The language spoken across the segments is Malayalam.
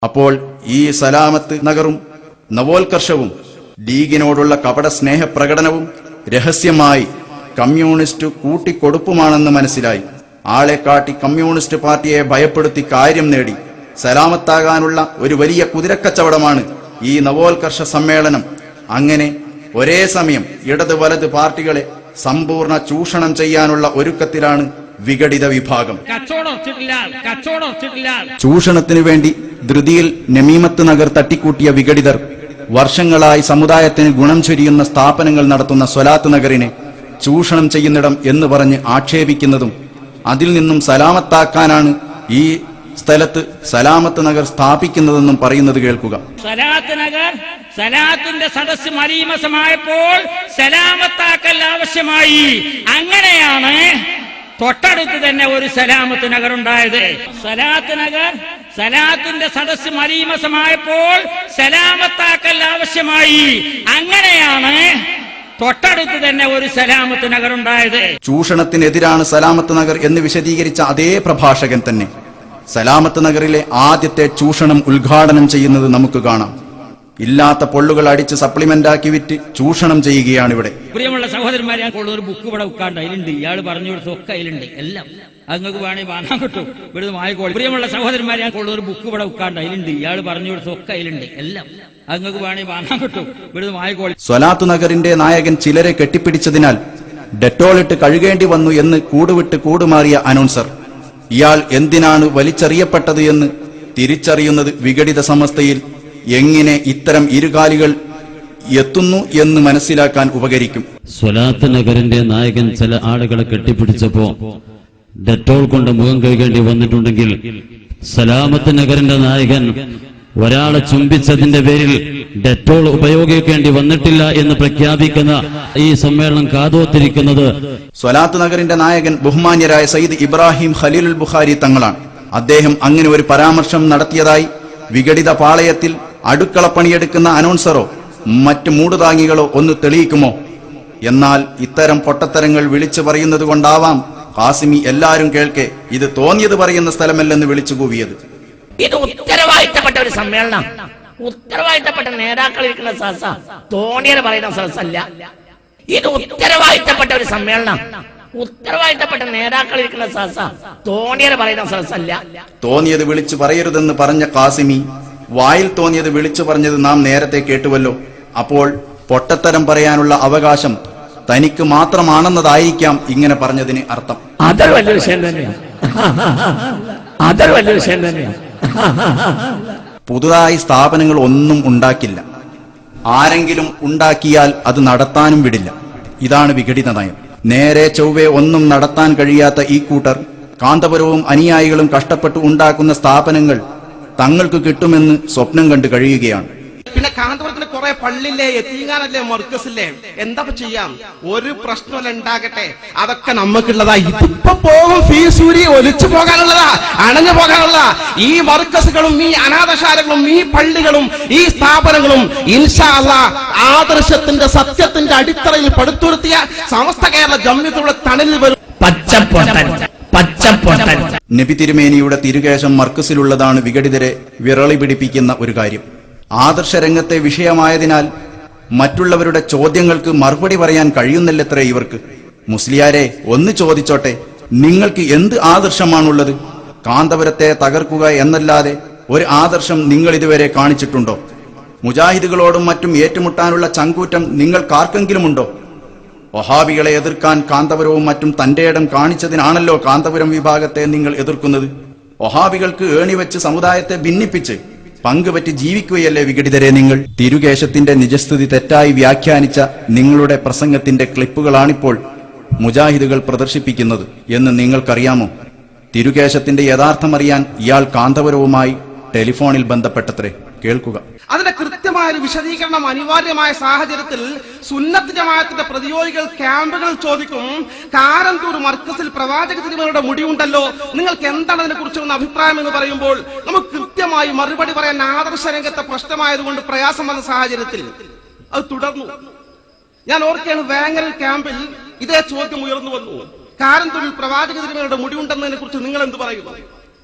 അപ്പോൾ ഈ സലാമത്ത് നഗറും നവോത്കർഷവും ലീഗിനോടുള്ള കപട സ്നേഹപ്രകടനവും രഹസ്യമായി കമ്മ്യൂണിസ്റ്റ് കൂട്ടിക്കൊടുപ്പുമാണെന്ന് മനസ്സിലായി. ആളെ കാട്ടി കമ്മ്യൂണിസ്റ്റ് പാർട്ടിയെ ഭയപ്പെടുത്തി കാര്യം നേടി. സലാമത്താകാനുള്ള ഒരു വലിയ കുതിരക്കച്ചവടമാണ് ഈ നവോത്കർഷ സമ്മേളനം. അങ്ങനെ ഒരേ സമയം ഇടത് വലത് പാർട്ടികളെ സമ്പൂർണ്ണ ചൂഷണം ചെയ്യാനുള്ള ഒരുക്കത്തിലാണ് വിഘടിത വിഭാഗം. ചൂഷണത്തിനു വേണ്ടി ധൃതിയിൽ നമീമത്ത് നഗർ തട്ടിക്കൂട്ടിയ വിഘടിതർ വർഷങ്ങളായി സമുദായത്തിന് ഗുണം ചൊരിയുന്ന സ്ഥാപനങ്ങൾ നടത്തുന്ന സ്വലാത്ത് നഗറിനെ ചൂഷണം ചെയ്യുന്നിടം എന്ന് പറഞ്ഞ് ആക്ഷേപിക്കുന്നതും അതിൽ നിന്നും സലാമത്താക്കാനാണ് ഈ സ്ഥലത്ത് സലാമത്ത് നഗർ സ്ഥാപിക്കുന്നതെന്നും പറയുന്നത് കേൾക്കുക. സലാത്ത് നഗർ സലാത്തിന്റെ സദസ്സ് മലീമസമായപ്പോൾ സലാമത്താക്കൽ ആവശ്യമായി. അങ്ങനെയാണ് തൊട്ടടുത്ത് തന്നെ ഒരു സലാമത്ത് നഗർ ഉണ്ടായത്. സലാത്ത് നഗർ സലാത്തിന്റെ സദസ്സ് മലീമസമായപ്പോൾ സലാമത്താക്കൽ ആവശ്യമായി. അങ്ങനെയാണ് തൊട്ടടുത്ത് തന്നെ ഒരു സലാമത്ത് നഗർ ഉണ്ടായത്. ചൂഷണത്തിനെതിരാണ് സലാമത്ത് നഗർ എന്ന് വിശദീകരിച്ച അതേ പ്രഭാഷകൻ തന്നെ സലാമത്ത് നഗറിലെ ആദ്യത്തെ ചൂഷണം ഉദ്ഘാടനം ചെയ്യുന്നത് നമുക്ക് കാണാം. ഇല്ലാത്ത പൊള്ളുകൾ അടിച്ച് സപ്ലിമെന്റാക്കി വിറ്റ് ചൂഷണം ചെയ്യുകയാണ് ഇവിടെ. പ്രിയമുള്ള സഹോദരന്മാരെ, ഒരു ബുക്ക് ഇവിടെ ഉൾക്കാണ്ട് അതിലുണ്ട്. ഇയാൾ പറഞ്ഞു കൊടുത്തൊക്കെ അതിലുണ്ട്. എല്ലാം അങ്ങക്ക് വേണമെങ്കിൽ വാങ്ങാൻ കിട്ടും. ഇവിടുന്ന് വാങ്ങിക്കോളൂ. പ്രിയമുള്ള സഹോദരന്മാരെ, ഒരു ബുക്ക് ഇവിടെ ഉൾക്കാണ്ട് അതിലുണ്ട്. ഇയാൾ പറഞ്ഞു കൊടുത്തൊക്കെ അതിലുണ്ട്. എല്ലാം അങ്ങക്ക് വേണമെങ്കിൽ വാങ്ങാൻ കിട്ടും. ഇവിടുന്ന് വാങ്ങിക്കോളൂ. സ്വലാത്ത് നഗറിന്റെ നായകൻ ചിലരെ കെട്ടിപ്പിടിച്ചതിനാൽ ഡെറ്റോളിട്ട് കഴുകേണ്ടി വന്നു എന്ന് കൂടുവിട്ട് കൂടുമാറിയ അനൗൺസർ ഇയാൾ എന്തിനാണ് വലിച്ചെറിയപ്പെട്ടത് എന്ന് തിരിച്ചറിയുന്നത് വിഘടിത സമസ്തയിൽ എങ്ങനെ ഇത്തരം ഇരുകാലികൾ എത്തുന്നു എന്ന് മനസ്സിലാക്കാൻ ഉപകരിക്കും. സ്വലാത്ത് നഗറിന്റെ നായകൻ ചില ആളുകളെ കെട്ടിപ്പിടിച്ചപ്പോ ഡെറ്റോൾ കൊണ്ട് മുഖം കഴുകേണ്ടി വന്നിട്ടുണ്ടെങ്കിൽ സലാമത്ത് നഗറിന്റെ നായകൻ ഒരാളെ ചുംബിച്ചതിന്റെ പേരിൽ ഡെറ്റോൾ ഉപയോഗിക്കേണ്ടി വന്നിട്ടില്ല എന്ന് പ്രഖ്യാപിക്കുന്ന ഈ സമ്മേളനം കാതോത്തിരിക്കുന്നത് സ്വലാത്ത് നഗറിന്റെ നായകൻ ബഹുമാന്യരായ സയ്യിദ് ഇബ്രാഹിം ഖലീലുൽ ബുഖാരി തങ്ങളാണ്. അദ്ദേഹം അങ്ങനെ ഒരു പരാമർശം നടത്തിയതായി വിഘടിത പാളയത്തിൽ അടുക്കളപ്പണിയെടുക്കുന്ന അനൗൺസറോ മറ്റ് മൂടുതാങ്ങികളോ ഒന്ന് തെളിയിക്കുമോ? എന്നാൽ ഇത്തരം പൊട്ടത്തരങ്ങൾ വിളിച്ചു പറയുന്നത് കൊണ്ടാവാം ഖാസിമി എല്ലാരും കേൾക്കെ ഇത് തോന്നിയത് പറയുന്ന സ്ഥലമല്ലെന്ന് വിളിച്ചു കൂവിയത്. ഇത് ഉത്തരവാദിത്തപ്പെട്ട ഒരു സമ്മേളനം. ഉത്തരവാദിത്തപ്പെട്ട നേതാക്കൾ ഇരിക്കുന്ന സദസ്സ, തോന്നിയത് പറയുന്ന സദസ്സല്ല. ഇത് ഉത്തരവാദിത്തപ്പെട്ട ഒരു സമ്മേളനം. ഉത്തരവാദിത്തപ്പെട്ട നേതാക്കൾ ഇരിക്കുന്ന സദസ്സ, തോന്നിയത് പറയുന്ന സദസ്സല്ല. തോന്നിയത് വിളിച്ചു പറയരുതെന്ന് പറഞ്ഞ ഖാസിമി വായിൽ തോന്നിയത് വിളിച്ചു പറഞ്ഞത് നാം നേരത്തെ കേട്ടുവല്ലോ. അപ്പോൾ പൊട്ടത്തരം പറയാനുള്ള അവകാശം തനിക്ക് മാത്രമാണെന്നതായിരിക്കാം ഇങ്ങനെ പറഞ്ഞതിന് അർത്ഥം. അതൊരു വലിയ വിഷയം തന്നെയാണ്. അതൊരു വലിയ വിഷയം തന്നെയാണ്. പുതുതായി സ്ഥാപനങ്ങൾ ഒന്നും ഉണ്ടാക്കില്ല. ആരെങ്കിലും ഉണ്ടാക്കിയാൽ അത് നടത്താനും വിടില്ല. ഇതാണ് വിഘടിത നയം. നേരെ ചൊവ്വേ ഒന്നും നടത്താൻ കഴിയാത്ത ഈ കൂട്ടർ കാന്തപുരവും അനുയായികളും കഷ്ടപ്പെട്ട് ഉണ്ടാക്കുന്ന സ്ഥാപനങ്ങൾ തങ്ങൾക്ക് കിട്ടുമെന്ന് സ്വപ്നം കണ്ടു കഴിയുകയാണ്. പിന്നെ കാന്തപുരത്തിന് കുറെ പള്ളില്ലേ, എത്തീങ്ങാനല്ലേ, മർക്കസില്ലേ, എന്താ ചെയ്യാം? ഒരു പ്രശ്നമല്ല ഉണ്ടാകട്ടെ, അതൊക്കെ നമുക്കുള്ളതാ. ഇതിപ്പോ പോകും ഫീസ് ഊരി ഒലിച്ചു പോകാനുള്ളതാ, അണഞ്ഞു പോകാനുള്ളതാ. ഈ മർക്കസുകളും ഈ അനാഥശാലകളും ഈ പള്ളികളും ഈ സ്ഥാപനങ്ങളും ഇൻഷാ അല്ലാഹ് ആദർശത്തിന്റെ സത്യത്തിന്റെ അടിത്തറയിൽ പടുത്തുയർത്തിയ സമസ്ത കേരള ജംഇയ്യത്തുകളുടെ തണലിൽ വരും. നബി തിരുമേനിയുടെ തിരുകേശം മർക്കസിലുള്ളതാണ് വിഘടിതരെ വിറളി പിടിപ്പിക്കുന്ന ഒരു കാര്യം. ആദർശരംഗത്തെ വിഷയമായതിനാൽ മറ്റുള്ളവരുടെ ചോദ്യങ്ങൾക്ക് മറുപടി പറയാൻ കഴിയുന്നില്ലത്രേ ഇവർക്ക്. മുസ്ലിയാരെ ഒന്ന് ചോദിച്ചോട്ടെ, നിങ്ങൾക്ക് എന്ത് ആദർശമാണുള്ളത്? കാന്തപുരത്തെ തകർക്കുക എന്നല്ലാതെ ഒരു ആദർശം നിങ്ങൾ ഇതുവരെ കാണിച്ചിട്ടുണ്ടോ? മുജാഹിദുകളോടും മറ്റും ഏറ്റുമുട്ടാനുള്ള ചങ്കൂറ്റം നിങ്ങൾക്കാർക്കെങ്കിലുമുണ്ടോ? വഹാബികളെ എതിർക്കാൻ കാന്തപുരവും മറ്റും തന്റെ ഇടം കാണിച്ചതിനാണല്ലോ കാന്തപുരം വിഭാഗത്തെ നിങ്ങൾ എതിർക്കുന്നത്. വഹാബികൾക്ക് ഏണിവെച്ച് സമുദായത്തെ ഭിന്നിപ്പിച്ച് പങ്കുപറ്റി ജീവിക്കുകയല്ലേ വിഘടിതരെ നിങ്ങൾ? തിരുകേശത്തിന്റെ നിജസ്ഥിതി തെറ്റായി വ്യാഖ്യാനിച്ച നിങ്ങളുടെ പ്രസംഗത്തിന്റെ ക്ലിപ്പുകളാണിപ്പോൾ മുജാഹിദുകൾ പ്രദർശിപ്പിക്കുന്നത് എന്ന് നിങ്ങൾക്കറിയാമോ? തിരുകേശത്തിന്റെ യഥാർത്ഥമറിയാൻ ഇയാൾ കാന്തപുരവുമായി ടെലിഫോണിൽ ബന്ധപ്പെട്ടത്രേ. കേൾക്കുക. അതിന്റെ കൃത്യമായ ഒരു വിശദീകരണം അനിവാര്യമായ സാഹചര്യത്തിൽ സുന്നത്ത് ജമാഅത്തിന്റെ പ്രതിയോഗികൾ ക്യാമ്പുകൾ ചോദിക്കും, കാരന്തൂർ മർക്കസിൽ പ്രവാചക തിരുമേനിയുടെ മുടിയുണ്ടല്ലോ, നിങ്ങൾക്ക് എന്താണ് അതിനെ കുറിച്ചുള്ള അഭിപ്രായം എന്ന് പറയുമ്പോൾ നമുക്ക് കൃത്യമായി മറുപടി പറയാൻ ആദർശ രംഗത്തെ പ്രശ്നമായതുകൊണ്ട് പ്രയാസം വന്ന സാഹചര്യത്തിൽ അത് തുടർന്നു. ഞാൻ ഓർക്കുകയാണ്, വേങ്ങരൽ ക്യാമ്പിൽ ഇതേ ചോദ്യം ഉയർന്നു വന്നു. കാരന്തൂരിൽ പ്രവാചക തിരുമേനിയുടെ മുടിയുണ്ടെന്നതിനെ കുറിച്ച് നിങ്ങൾ എന്ത് പറയുന്നു?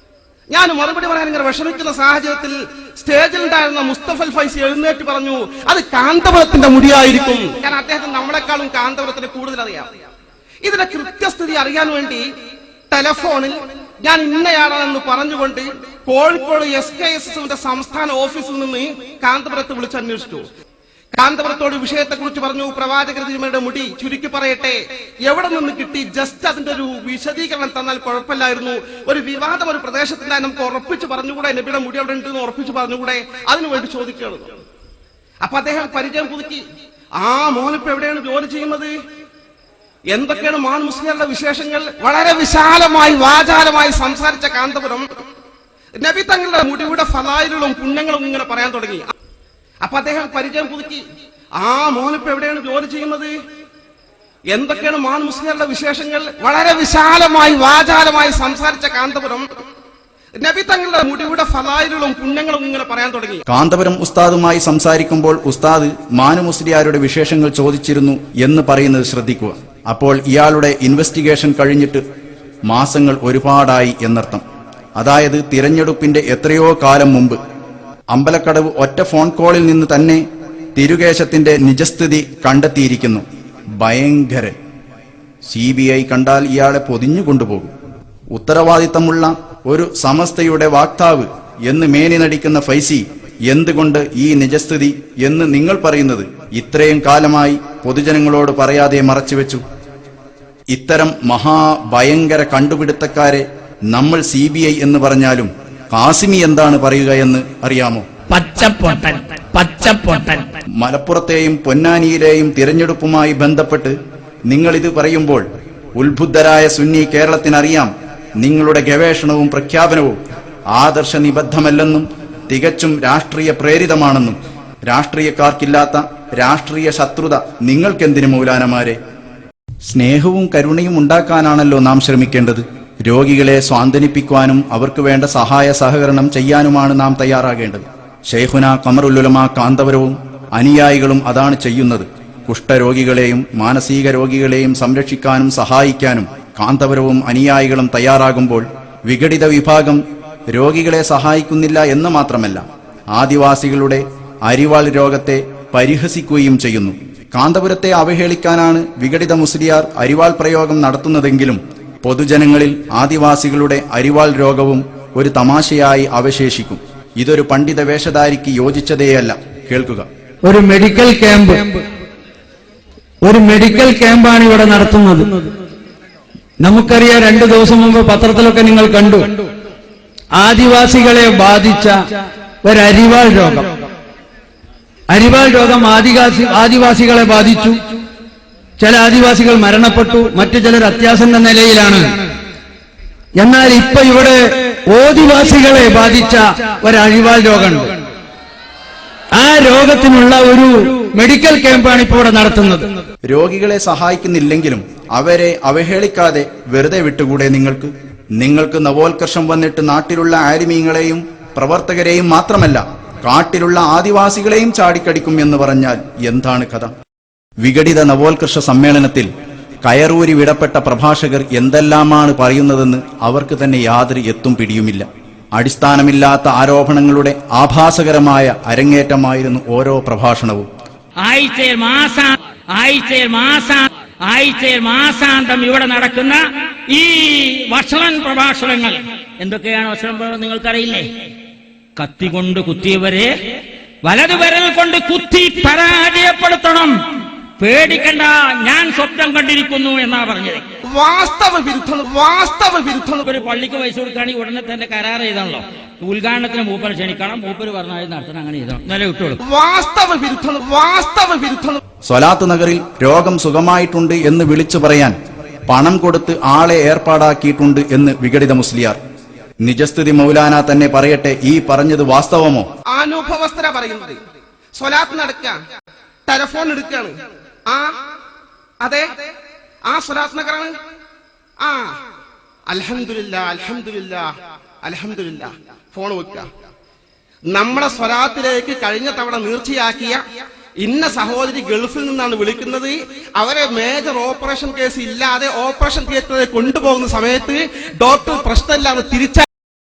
ഞാൻ മറുപടി പറയാൻ ഇങ്ങനെ വിഷമിക്കുന്ന സാഹചര്യത്തിൽ സ്റ്റേജിലുണ്ടായിരുന്ന മുസ്തഫൽ ഫൈസി എഴുന്നേറ്റ് പറഞ്ഞു, അത് കാന്തപുരത്തിന്റെ മുടിയായിരിക്കും. കാരണം അദ്ദേഹത്തിന് നമ്മളെക്കാളും കാന്തപുരത്തിന് കൂടുതൽ അറിയാം. ഇതിന്റെ കൃത്യസ്ഥിതി അറിയാൻ വേണ്ടി ടെലഫോണിൽ ഞാൻ ഇന്നയാളാണെന്ന് പറഞ്ഞുകൊണ്ട് കോഴിക്കോട് SKSSന്റെ സംസ്ഥാന ഓഫീസിൽ നിന്ന് കാന്തപുരത്ത് വിളിച്ചന്വേഷിച്ചു. കാന്തപുരത്തോട് വിഷയത്തെക്കുറിച്ച് പറഞ്ഞു. പ്രവാചകർ തിരുമേനിയുടെ മുടി ചുരുക്കി പറയട്ടെ, എവിടെ നിന്ന് കിട്ടി? ജസ്റ്റ് അതിന്റെ ഒരു വിശദീകരണം തന്നാൽ കുഴപ്പമില്ലായിരുന്നു. ഒരു വിവാദം ഒരു പ്രദേശത്തിനായി നമുക്ക് ഉറപ്പിച്ച് പറഞ്ഞുകൂടെ? നബിയുടെ മുടി അവിടെ ഉണ്ടെന്ന് ഉറപ്പിച്ച് പറഞ്ഞുകൂടെ? അതിനുവേണ്ടി ചോദിക്കുകയാണ്. അപ്പൊ അദ്ദേഹം പരിചയം പുതുക്കി. മോനിപ്പോ എവിടെയാണ് ജോലി ചെയ്യുന്നത്? എന്തൊക്കെയാണ് മാൻ മുസ്ലിങ്ങളുടെ വിശേഷങ്ങൾ? വളരെ വിശാലമായി വാചാലമായി സംസാരിച്ച കാന്തപുരം നബി തങ്ങളുടെ മുടിയുടെ ഫലായിലുകളും പുണ്യങ്ങളും ഇങ്ങനെ പറയാൻ തുടങ്ങി. അപ്പൊ അദ്ദേഹം പരിചയം പുതുക്കി. മോനിപ്പോ എവിടെയാണ് ജോലി ചെയ്യുന്നത്? എന്തൊക്കെയാണ് മാൻ മുസ്ലിങ്ങളുടെ വിശേഷങ്ങൾ? വളരെ വിശാലമായി വാചാലമായി സംസാരിച്ച കാന്തപുരം നബി തങ്ങളുടെ മുടിയുടെ ഫലായിലുകളും പുണ്യങ്ങളും ഇങ്ങനെ പറയാൻ തുടങ്ങി. കാന്തപുരം ഉസ്താദുമായി സംസാരിക്കുമ്പോൾ ഉസ്താദ് മാനു മുസ്ലിയാരുടെ വിശേഷങ്ങൾ ചോദിച്ചിരുന്നു എന്ന് പറയുന്നത് ശ്രദ്ധിക്കുക. അപ്പോൾ ഇയാളുടെ ഇൻവെസ്റ്റിഗേഷൻ കഴിഞ്ഞിട്ട് മാസങ്ങൾ ഒരുപാടായി എന്നർത്ഥം. അതായത് തിരഞ്ഞെടുപ്പിന്റെ എത്രയോ കാലം മുമ്പ് അമ്പലക്കടവ് ഒറ്റ ഫോൺ കോളിൽ നിന്ന് തന്നെ തിരുകേശത്തിന്റെ നിജസ്ഥിതി കണ്ടെത്തിയിരിക്കുന്നു. ഭയങ്കരൻ. CBI കണ്ടാൽ ഇയാളെ പൊതിഞ്ഞു കൊണ്ടുപോകും. ഉത്തരവാദിത്തമുള്ള ഒരു സമസ്തയുടെ വാക്താവ് എന്ന് മേനി നടിക്കുന്ന ഫൈസി എന്തുകൊണ്ട് ഈ നിജസ്ഥിതി എന്ന് നിങ്ങൾ പറയുന്നത് ഇത്രയും കാലമായി പൊതുജനങ്ങളോട് പറയാതെ മറച്ചുവെച്ചു? ഇത്തരം മഹാഭയങ്കര കണ്ടുപിടുത്തക്കാരെ നമ്മൾ CBI എന്ന് പറഞ്ഞാലും കാസിമി എന്താണ് പറയുക എന്ന് അറിയാമോ? പച്ചപ്പൊട്ടൻ, പച്ചപ്പൊട്ടൻ. മലപ്പുറത്തെയും പൊന്നാനിയിലെയും തിരഞ്ഞെടുപ്പുമായി ബന്ധപ്പെട്ട് നിങ്ങൾ ഇത് പറയുമ്പോൾ ഉത്ബുദ്ധരായ സുന്നി കേരളത്തിനറിയാം നിങ്ങളുടെ ഗവേഷണവും പ്രഖ്യാപനവും ആദർശനിബദ്ധമല്ലെന്നും തികച്ചും രാഷ്ട്രീയ പ്രേരിതമാണെന്നും. രാഷ്ട്രീയക്കാർക്കില്ലാത്ത രാഷ്ട്രീയ ശത്രുത നിങ്ങൾക്കെന്തിന് മൗലാനമാരെ? സ്നേഹവും കരുണയും ഉണ്ടാക്കാനാണല്ലോ നാം ശ്രമിക്കേണ്ടത്. രോഗികളെ സ്വാന്തനിപ്പിക്കുവാനും അവർക്ക് വേണ്ട സഹായ സഹകരണം ചെയ്യാനുമാണ് നാം തയ്യാറാകേണ്ടത്. ശൈഖുന ഖമറുൽ ഉലമ കാന്തപുരവും അനുയായികളും അതാണ് ചെയ്യുന്നത്. കുഷ്ഠരോഗികളെയും മാനസിക രോഗികളെയും സംരക്ഷിക്കാനും സഹായിക്കാനും കാന്തപുരവും അനുയായികളും തയ്യാറാകുമ്പോൾ വിഘടിത വിഭാഗം രോഗികളെ സഹായിക്കുന്നില്ല എന്ന് മാത്രമല്ല, ആദിവാസികളുടെ അരിവാൾ രോഗത്തെ പരിഹസിക്കുകയും ചെയ്യുന്നു. കാന്തപുരത്തെ അവഹേളിക്കാനാണ് വിഘടിത മുസ്ലിയാർ അരിവാൾ പ്രയോഗം നടത്തുന്നതെങ്കിലും പൊതുജനങ്ങളിൽ ആദിവാസികളുടെ അരിവാൾ രോഗവും ഒരു തമാശയായി അവശേഷിക്കും. ഇതൊരു പണ്ഡിത വേഷധാരിക്ക് യോജിച്ചതേയല്ല. കേൾക്കുക. ഒരു മെഡിക്കൽ ക്യാമ്പാണ് ഇവിടെ നടത്തുന്നത്. നമുക്കറിയാം, 2 ദിവസം മുമ്പ് പത്രത്തിലൊക്കെ നിങ്ങൾ കണ്ടു, ആദിവാസികളെ ബാധിച്ച ഒരു അരിവാൾ രോഗം. അരിവാൾ രോഗം ആദിവാസികളെ ബാധിച്ചു. ചില ആദിവാസികൾ മരണപ്പെട്ടു, മറ്റു ചിലർ അത്യാസന്ന നിലയിലാണ്. എന്നാൽ ഇപ്പൊ ഇവിടെ ഓദിവാസികളെ ബാധിച്ച ഒരു അരിവാൾ രോഗമുണ്ട്. ആ രോഗത്തിനുള്ള ഒരു മെഡിക്കൽ ക്യാമ്പാണ് ഇപ്പോൾ ഇവിടെ നടത്തുന്നത്. രോഗികളെ സഹായിക്കുന്നില്ലെങ്കിലും അവരെ അവഹേളിക്കാതെ വെറുതെ വിട്ടുകൂടെ നിങ്ങൾക്ക് നവോത്കർഷം വന്നിട്ട് നാട്ടിലുള്ള ആലിമീങ്ങളെയും പ്രവർത്തകരെയും മാത്രമല്ല കാട്ടിലുള്ള ആദിവാസികളെയും ചാടിക്കടിക്കും എന്ന് പറഞ്ഞാൽ എന്താണ് കഥ? വിഘടിത നവോത്കർഷ സമ്മേളനത്തിൽ കയറൂരി വിടപ്പെട്ട പ്രഭാഷകർ എന്തെല്ലാമാണ് പറയുന്നതെന്ന് അവർക്ക് തന്നെ യാതൊരു എത്തും പിടിയുമില്ല. അടിസ്ഥാനമില്ലാത്ത ആരോപണങ്ങളുടെ ആഭാസകരമായ അരങ്ങേറ്റമായിരുന്നു ഓരോ പ്രഭാഷണവും. ആഴ്ചയിൽ മാസാന്തം ഇവിടെ നടക്കുന്ന ഈ വഷളൻ പ്രഭാഷണങ്ങൾ എന്തൊക്കെയാണ്? വഷളൻ നിങ്ങൾക്കറിയില്ലേ? കത്തികൊണ്ട് കുത്തിയവരെ വലതു വിരൽ കൊണ്ട് കുത്തി പരാജയപ്പെടുത്തണം. പേടിക്കണ്ട, ഞാൻ സ്വപ്നം കണ്ടിരിക്കുന്നു എന്നാ പറഞ്ഞത്. വാസ്തവ വിരുദ്ധം. ഒരു പള്ളിക്ക് പൈസ കൊടുക്കുകയാണെങ്കിൽ ഉടനെ തന്നെ കരാർ ചെയ്താണല്ലോ. ഉദ്ഘാടനത്തിന് മൂപ്പരെ ക്ഷണിക്കണം, മൂപ്പര് പറഞ്ഞാൽ നടത്തണം, അങ്ങനെ ചെയ്തണം, എന്നാലേ വിട്ടോളൂ. വാസ്തവ വിരുദ്ധം. സ്വലാത്ത് നഗറിൽ രോഗം സുഖമായിട്ടുണ്ട് എന്ന് വിളിച്ചു പറയാൻ പണം കൊടുത്ത് ആളെ ഏർപ്പാടാക്കിയിട്ടുണ്ട് എന്ന് വിഘടിത മുസ്ലിയാർ. നിജസ്ഥിതി മൗലാന തന്നെ പറയട്ടെ, ഈ പറഞ്ഞത് വാസ്തവമോ? അനുഭവസ്ഥര പറയുന്നത്. സ്വലാത്ത് നടക്കുക, ടെലഫോൺ എടുക്കുകയാണ്. അതെ, സ്വലാത്ത് നഗറാണ്. അൽഹംദുലില്ലാ ഫോൺ വെക്കുക. നമ്മളെ സ്വലാത്തിലേക്ക് കഴിഞ്ഞ തവണ നീർച്ചയാക്കിയ ഇന്ന സഹോദരി ഗൾഫിൽ നിന്നാണ് വിളിക്കുന്നത്. അവരെ മേജർ ഓപ്പറേഷൻ കേസ് ഇല്ലാതെ ഓപ്പറേഷൻ തിയേറ്ററിൽ കൊണ്ടുപോകുന്ന സമയത്ത് ഡോക്ടർ പ്രശ്നമില്ലാതെ തിരിച്ച